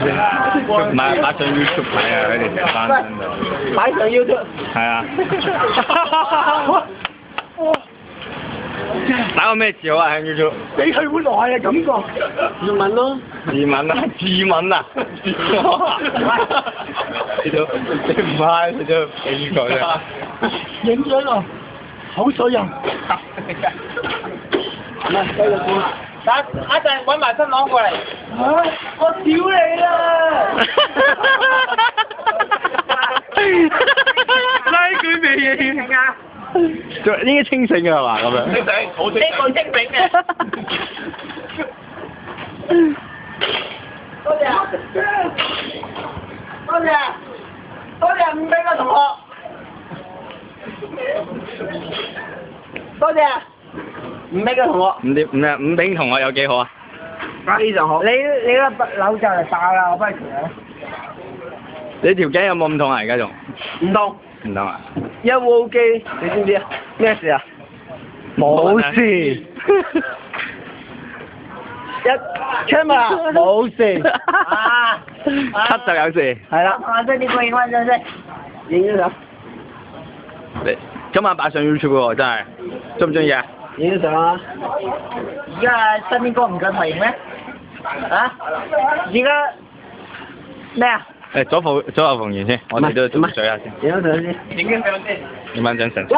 唔係擺上 YouTube 睇啊，佢哋成班喺度。擺上 YouTube。係啊。打個咩字好啊？喺 YouTube。俾佢好耐啊感覺。自問咯。自問啊！自問啊！你唔係你都俾佢啊！影咗咯，口水人。嚟繼續講。等一陣揾埋新郎過嚟。嚇！我屌你啦！拉佢未嘢啊！應該清醒嘅係嘛咁樣？清醒，好清醒。呢個清醒嘅。多謝，多謝，多謝五丙嘅同學。多謝五丙嘅同學。五丙同學有幾好啊？非常好。你個樓就嚟爆啦，我不如佢。你條頸有冇咁痛啊？而家仲？唔痛。唔痛啊？一烏機，你知唔知啊？咩事啊？冇事。一出嘛，冇事。啊！咳就有事。係啦。我將啲歌影翻張先，影咗相。你今晚擺上 YouTube 喎，真係，中唔中意啊？影咗相啊！而家新啲歌唔夠台型咩？啊？而家咩啊？誒，左後馮源先，我哋都做水下先。影咗相先。影咗相先。影翻張相。喂！